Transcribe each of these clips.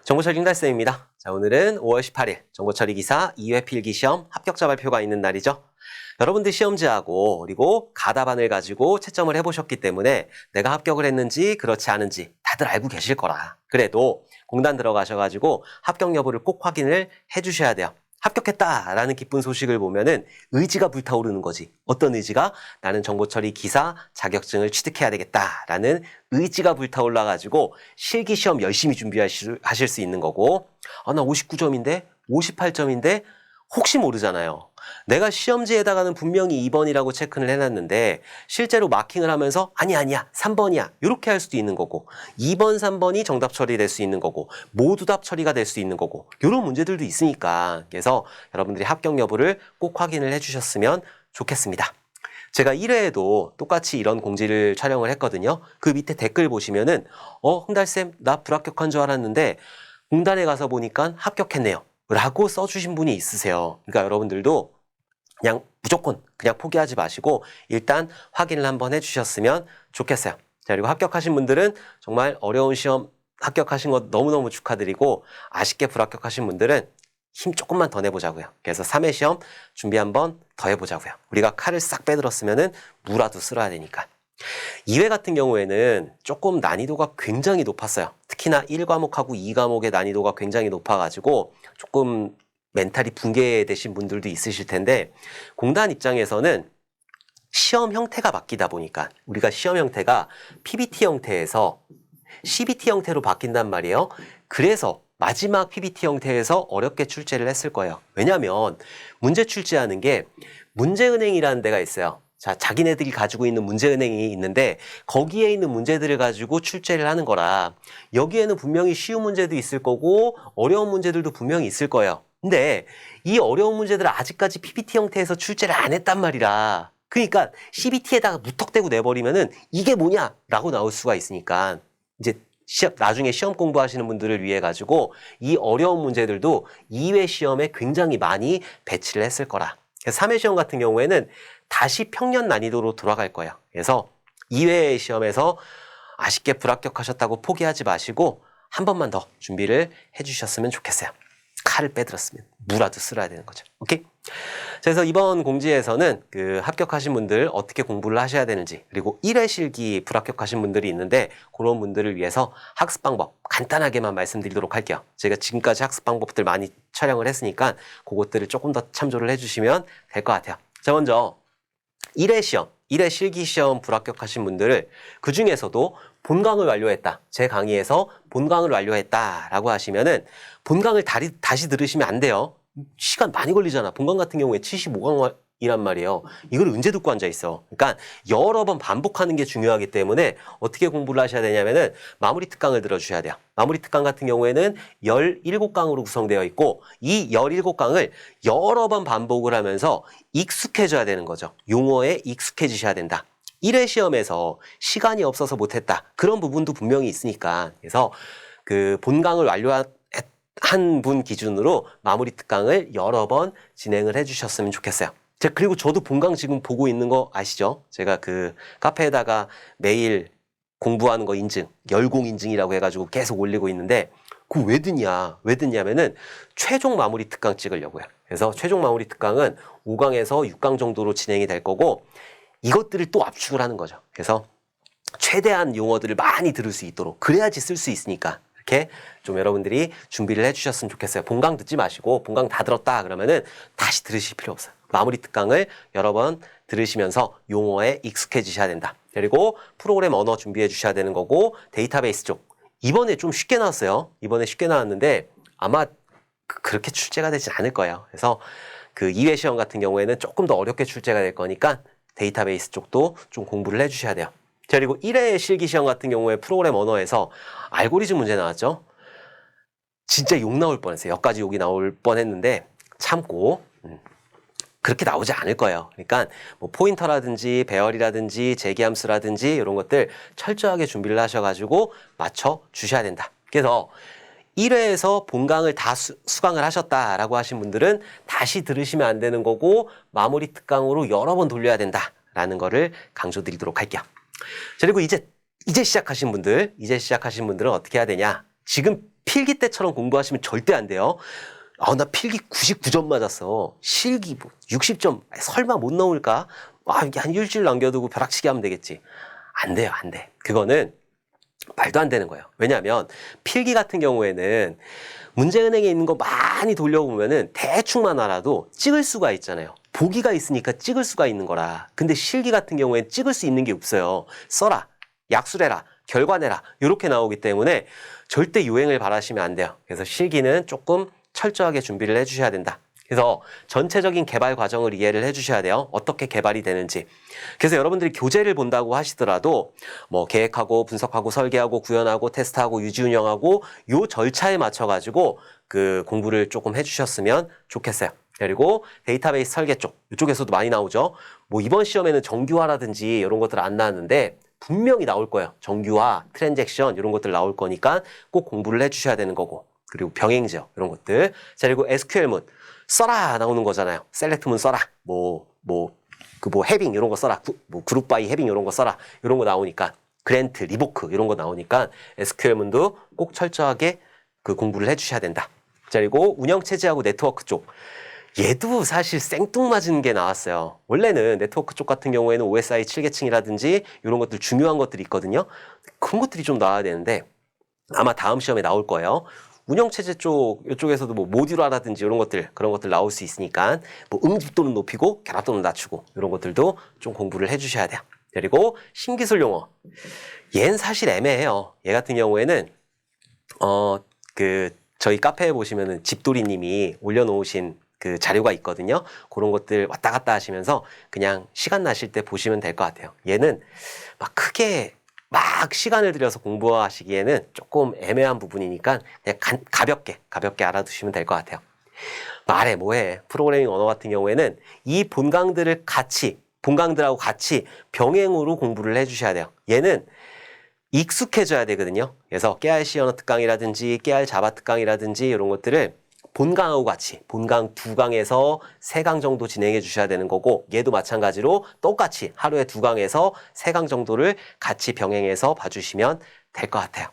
정보처리 링달쌤입니다. 자, 오늘은 5월 18일 정보처리 기사 2회 필기시험 합격자 발표가 있는 날이죠. 여러분들 시험지하고 그리고 가답안을 가지고 채점을 해보셨기 때문에 내가 합격을 했는지 그렇지 않은지 다들 알고 계실 거라. 그래도 공단 들어가셔가지고 합격 여부를 꼭 확인을 해주셔야 돼요. 합격했다라는 기쁜 소식을 보면은 의지가 불타오르는 거지. 어떤 의지가? 나는 정보처리 기사 자격증을 취득해야 되겠다라는 의지가 불타올라가지고 실기시험 열심히 준비하실 수 있는 거고, 나 59점인데 58점인데 혹시 모르잖아요. 내가 시험지에다가는 분명히 2번이라고 체크를 해놨는데 실제로 마킹을 하면서 아니야 3번이야 이렇게 할 수도 있는 거고, 2번 3번이 정답 처리될 수 있는 거고, 모두 답 처리가 될 수 있는 거고, 이런 문제들도 있으니까 그래서 여러분들이 합격 여부를 꼭 확인을 해주셨으면 좋겠습니다. 제가 1회에도 똑같이 이런 공지를 촬영을 했거든요. 그 밑에 댓글 보시면은 흥달쌤 나 불합격한 줄 알았는데 공단에 가서 보니까 합격했네요 라고 써주신 분이 있으세요. 그러니까 여러분들도 그냥 무조건 그냥 포기하지 마시고 일단 확인을 한번 해주셨으면 좋겠어요. 자, 그리고 합격하신 분들은 정말 어려운 시험 합격하신 것 너무너무 축하드리고, 아쉽게 불합격하신 분들은 힘 조금만 더 내보자고요. 그래서 3회 시험 준비 한번 더 해보자고요. 우리가 칼을 싹 빼들었으면은 무라도 쓸어야 되니까. 2회 같은 경우에는 조금 난이도가 굉장히 높았어요. 특히나 1과목하고 2과목의 난이도가 굉장히 높아가지고 조금 멘탈이 붕괴되신 분들도 있으실 텐데, 공단 입장에서는 시험 형태가 바뀌다 보니까 우리가 시험 형태가 PBT 형태에서 CBT 형태로 바뀐단 말이에요. 그래서 마지막 PBT 형태에서 어렵게 출제를 했을 거예요. 왜냐하면 문제 출제하는 게 문제은행이라는 데가 있어요. 자, 자기네들이 가지고 있는 문제은행이 있는데 거기에 있는 문제들을 가지고 출제를 하는 거라, 여기에는 분명히 쉬운 문제도 있을 거고 어려운 문제들도 분명히 있을 거예요. 근데 이 어려운 문제들을 아직까지 PPT 형태에서 출제를 안 했단 말이라, 그러니까 CBT에다가 무턱대고 내버리면은 이게 뭐냐? 라고 나올 수가 있으니까 이제 나중에 시험 공부하시는 분들을 위해 가지고 이 어려운 문제들도 2회 시험에 굉장히 많이 배치를 했을 거라. 3회 시험 같은 경우에는 다시 평년 난이도로 돌아갈 거예요. 그래서 2회 시험에서 아쉽게 불합격하셨다고 포기하지 마시고 한 번만 더 준비를 해주셨으면 좋겠어요. 칼을 빼들었으면 무라도 쓸어야 되는 거죠. 오케이? 그래서 이번 공지에서는 그 합격하신 분들 어떻게 공부를 하셔야 되는지, 그리고 1회 실기 불합격하신 분들이 있는데 그런 분들을 위해서 학습 방법 간단하게만 말씀드리도록 할게요. 제가 지금까지 학습 방법들 많이 촬영을 했으니까 그것들을 조금 더 참조를 해주시면 될 것 같아요. 자, 먼저 1회 시험, 1회 실기 시험 불합격하신 분들을 그 중에서도 본강을 완료했다, 제 강의에서 본강을 완료했다라고 하시면은 본강을 다시 들으시면 안 돼요. 시간 많이 걸리잖아. 본강 같은 경우에 75강이란 말이에요. 이걸 언제 듣고 앉아 있어. 그러니까 여러 번 반복하는 게 중요하기 때문에 어떻게 공부를 하셔야 되냐면은 마무리 특강을 들어주셔야 돼요. 마무리 특강 같은 경우에는 17강으로 구성되어 있고 이 17강을 여러 번 반복을 하면서 익숙해져야 되는 거죠. 용어에 익숙해지셔야 된다. 1회 시험에서 시간이 없어서 못했다, 그런 부분도 분명히 있으니까, 그래서 그 본강을 완료한 분 기준으로 마무리 특강을 여러 번 진행을 해주셨으면 좋겠어요. 그리고 저도 본강 지금 보고 있는 거 아시죠? 제가 그 카페에다가 매일 공부하는 거 인증, 열공 인증이라고 해가지고 계속 올리고 있는데, 그 왜 듣냐면은 최종 마무리 특강 찍으려고요. 그래서 최종 마무리 특강은 5강에서 6강 정도로 진행이 될 거고, 이것들을 또 압축을 하는 거죠. 그래서 최대한 용어들을 많이 들을 수 있도록, 그래야지 쓸 수 있으니까 이렇게 좀 여러분들이 준비를 해주셨으면 좋겠어요. 본강 듣지 마시고 본강 다 들었다 그러면은 다시 들으실 필요 없어요. 마무리 특강을 여러 번 들으시면서 용어에 익숙해지셔야 된다. 그리고 프로그램 언어 준비해 주셔야 되는 거고, 데이터베이스 쪽 이번에 좀 쉽게 나왔어요. 이번에 쉽게 나왔는데 아마 그렇게 출제가 되진 않을 거예요. 그래서 그 2회 시험 같은 경우에는 조금 더 어렵게 출제가 될 거니까 데이터베이스 쪽도 좀 공부를 해주셔야 돼요. 자, 그리고 1회 실기시험 같은 경우에 프로그램 언어에서 알고리즘 문제 나왔죠. 진짜 욕 나올 뻔했어요. 여기까지 욕이 나올 뻔했는데 참고 그렇게 나오지 않을 거예요. 그러니까 뭐 포인터라든지 배열이라든지 재기함수라든지 이런 것들 철저하게 준비를 하셔가지고 맞춰 주셔야 된다. 그래서 1회에서 본강을 다 수강을 하셨다라고 하신 분들은 다시 들으시면 안 되는 거고 마무리 특강으로 여러 번 돌려야 된다라는 거를 강조드리도록 할게요. 자, 그리고 이제 시작하신 분들은 어떻게 해야 되냐? 지금 필기 때처럼 공부하시면 절대 안 돼요. 나 필기 99점 맞았어. 실기 뭐 60점 설마 못 넘을까? 이게 한 일주일 남겨두고 벼락치기 하면 되겠지. 안 돼요, 안 돼. 그거는 말도 안 되는 거예요. 왜냐하면 필기 같은 경우에는 문제은행에 있는 거 많이 돌려보면은 대충만 알아도 찍을 수가 있잖아요. 보기가 있으니까 찍을 수가 있는 거라. 근데 실기 같은 경우에는 찍을 수 있는 게 없어요. 써라, 약술해라, 결과내라 이렇게 나오기 때문에 절대 요행을 바라시면 안 돼요. 그래서 실기는 조금 철저하게 준비를 해주셔야 된다. 그래서 전체적인 개발 과정을 이해를 해주셔야 돼요. 어떻게 개발이 되는지. 그래서 여러분들이 교재를 본다고 하시더라도 뭐 계획하고 분석하고 설계하고 구현하고 테스트하고 유지 운영하고 요 절차에 맞춰가지고 그 공부를 조금 해주셨으면 좋겠어요. 그리고 데이터베이스 설계 쪽, 이쪽에서도 많이 나오죠. 뭐 이번 시험에는 정규화라든지 이런 것들 안 나왔는데 분명히 나올 거예요. 정규화, 트랜잭션 이런 것들 나올 거니까 꼭 공부를 해주셔야 되는 거고. 그리고 병행지역 이런 것들. 자, 그리고 SQL문 써라 나오는 거잖아요. 셀렉트문 써라. 해빙 이런 거 써라. 그룹 바이 해빙 이런 거 써라. 이런 거 나오니까 그랜트, 리보크 이런 거 나오니까 SQL문도 꼭 철저하게 그 공부를 해주셔야 된다. 자, 그리고 운영체제하고 네트워크 쪽. 얘도 사실 생뚱맞은 게 나왔어요. 원래는 네트워크 쪽 같은 경우에는 OSI 7계층이라든지 이런 것들 중요한 것들이 있거든요. 그런 것들이 좀 나와야 되는데 아마 다음 시험에 나올 거예요. 운영체제 쪽, 이쪽에서도 뭐 모듈화라든지 이런 것들, 그런 것들 나올 수 있으니까 뭐 응집도는 높이고 결합도는 낮추고 이런 것들도 좀 공부를 해주셔야 돼요. 그리고 신기술 용어. 얘는 사실 애매해요. 얘 같은 경우에는 저희 카페에 보시면은 집돌이님이 올려놓으신 그 자료가 있거든요. 그런 것들 왔다 갔다 하시면서 그냥 시간 나실 때 보시면 될 것 같아요. 얘는 막 크게 막 시간을 들여서 공부하시기에는 조금 애매한 부분이니까 그냥 가볍게 알아두시면 될 것 같아요. 말해 뭐해. 프로그래밍 언어 같은 경우에는 이 본강들하고 같이 병행으로 공부를 해주셔야 돼요. 얘는 익숙해져야 되거든요. 그래서 깨알 C 언어 특강이라든지 깨알 자바 특강이라든지 이런 것들을 본강하고 같이 본강 2강에서 3강 정도 진행해 주셔야 되는 거고 얘도 마찬가지로 똑같이 하루에 2강에서 3강 정도를 같이 병행해서 봐주시면 될 것 같아요.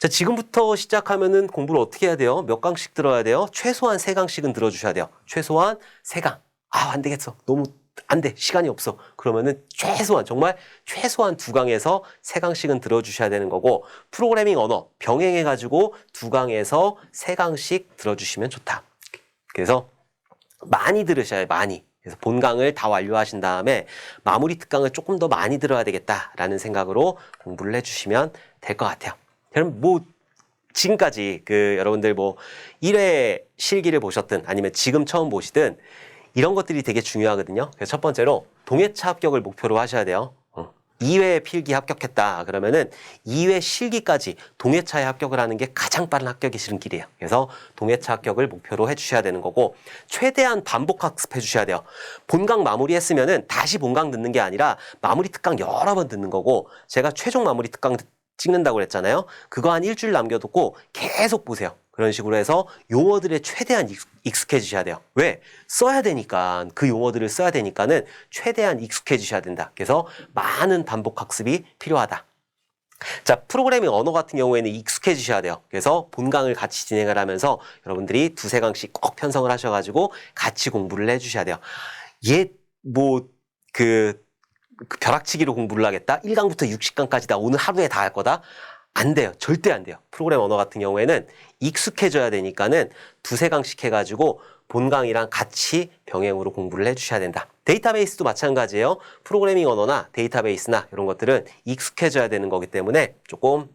자, 지금부터 시작하면은 공부를 어떻게 해야 돼요? 몇 강씩 들어야 돼요? 최소한 3강씩은 들어주셔야 돼요. 최소한 3강. 안 되겠어. 너무 안 돼. 시간이 없어. 그러면은 정말 최소한 2강에서 3강씩은 들어주셔야 되는 거고 프로그래밍 언어 병행해가지고 2강에서 3강씩 들어주시면 좋다. 그래서 많이 들으셔야 많이. 그래서 본강을 다 완료하신 다음에 마무리 특강을 조금 더 많이 들어야 되겠다라는 생각으로 공부를 해주시면 될 것 같아요. 그럼 지금까지 여러분들 1회 실기를 보셨든 아니면 지금 처음 보시든 이런 것들이 되게 중요하거든요. 그래서 첫 번째로 동회차 합격을 목표로 하셔야 돼요. 2회 필기 합격했다 그러면은 2회 실기까지 동회차에 합격을 하는 게 가장 빠른 합격이 시는 길이에요. 그래서 동회차 합격을 목표로 해주셔야 되는 거고 최대한 반복 학습해 주셔야 돼요. 본강 마무리했으면은 다시 본강 듣는 게 아니라 마무리 특강 여러 번 듣는 거고 제가 최종 마무리 특강 찍는다고 그랬잖아요. 그거 한 일주일 남겨두고 계속 보세요. 그런 식으로 해서 용어들에 최대한 익숙해지셔야 돼요. 왜? 써야 되니까 그 용어들을 써야 되니까는 최대한 익숙해지셔야 된다. 그래서 많은 반복 학습이 필요하다. 자, 프로그래밍 언어 같은 경우에는 익숙해지셔야 돼요. 그래서 본강을 같이 진행을 하면서 여러분들이 2-3강씩 꼭 편성을 하셔가지고 같이 공부를 해주셔야 돼요. 벼락치기로 공부를 하겠다? 1강부터 60강까지 다 오늘 하루에 다 할 거다? 안 돼요. 절대 안 돼요. 프로그램 언어 같은 경우에는 익숙해져야 되니까는 2-3강씩 해가지고 본강이랑 같이 병행으로 공부를 해주셔야 된다. 데이터베이스도 마찬가지예요. 프로그래밍 언어나 데이터베이스나 이런 것들은 익숙해져야 되는 거기 때문에 조금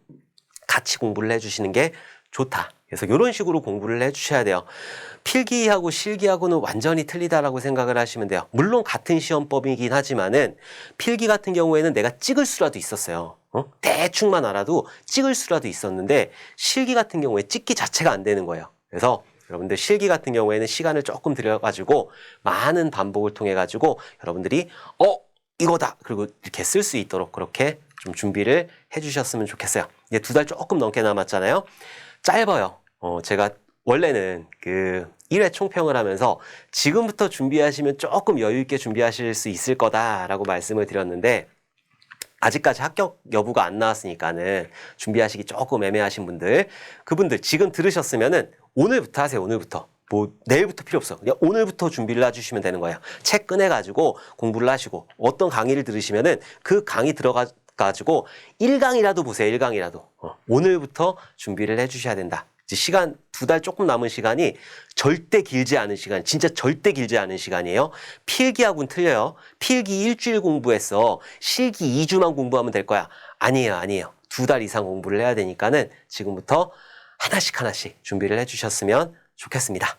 같이 공부를 해주시는 게 좋다. 그래서 이런 식으로 공부를 해주셔야 돼요. 필기하고 실기하고는 완전히 틀리다라고 생각을 하시면 돼요. 물론 같은 시험법이긴 하지만은 필기 같은 경우에는 내가 찍을 수라도 있었어요. 대충만 알아도 찍을 수라도 있었는데 실기 같은 경우에 찍기 자체가 안 되는 거예요. 그래서 여러분들 실기 같은 경우에는 시간을 조금 들여가지고 많은 반복을 통해 가지고 여러분들이 이거다 그리고 이렇게 쓸 수 있도록 그렇게 좀 준비를 해주셨으면 좋겠어요. 이제 2달 조금 넘게 남았잖아요. 짧아요. 제가 원래는 1회 총평을 하면서 지금부터 준비하시면 조금 여유 있게 준비하실 수 있을 거다라고 말씀을 드렸는데 아직까지 합격 여부가 안 나왔으니까는 준비하시기 조금 애매하신 분들, 그분들 지금 들으셨으면은 오늘부터 하세요. 오늘부터. 뭐 내일부터 필요 없어. 그냥 오늘부터 준비를 해주시면 되는 거예요. 책 꺼내가지고 공부를 하시고 어떤 강의를 들으시면은 그 강의 들어가지고 1강이라도 보세요. 1강이라도. 오늘부터 준비를 해주셔야 된다. 이제 시간 2달 조금 남은 시간이 절대 길지 않은 시간, 진짜 절대 길지 않은 시간이에요. 필기하고는 틀려요. 필기 일주일 공부했어. 실기 2주만 공부하면 될 거야. 아니에요, 아니에요. 2달 이상 공부를 해야 되니까는 지금부터 하나씩 준비를 해주셨으면 좋겠습니다.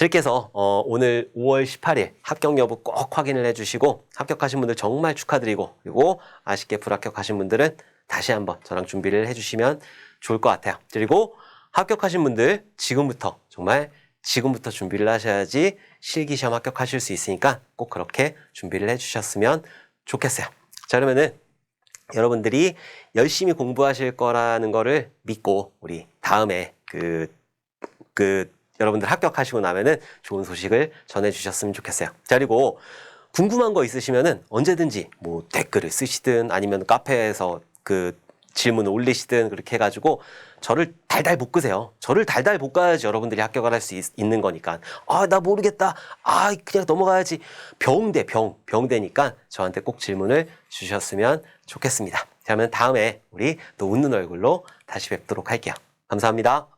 이렇게 해서 오늘 5월 18일 합격 여부 꼭 확인을 해주시고 합격하신 분들 정말 축하드리고 그리고 아쉽게 불합격하신 분들은 다시 한번 저랑 준비를 해주시면 좋을 것 같아요. 그리고 합격하신 분들 지금부터 정말 지금부터 준비를 하셔야지 실기시험 합격하실 수 있으니까 꼭 그렇게 준비를 해주셨으면 좋겠어요. 자, 그러면은 여러분들이 열심히 공부하실 거라는 거를 믿고 우리 다음에 여러분들 합격하시고 나면은 좋은 소식을 전해주셨으면 좋겠어요. 자, 그리고 궁금한 거 있으시면은 언제든지 뭐 댓글을 쓰시든 아니면 카페에서 질문을 올리시든 그렇게 해가지고 저를 달달 볶으세요. 저를 달달 볶아야지 여러분들이 합격을 할 수 있는 거니까. 아, 나 모르겠다. 아, 그냥 넘어가야지. 병되니까 저한테 꼭 질문을 주셨으면 좋겠습니다. 그러면 다음에 우리 또 웃는 얼굴로 다시 뵙도록 할게요. 감사합니다.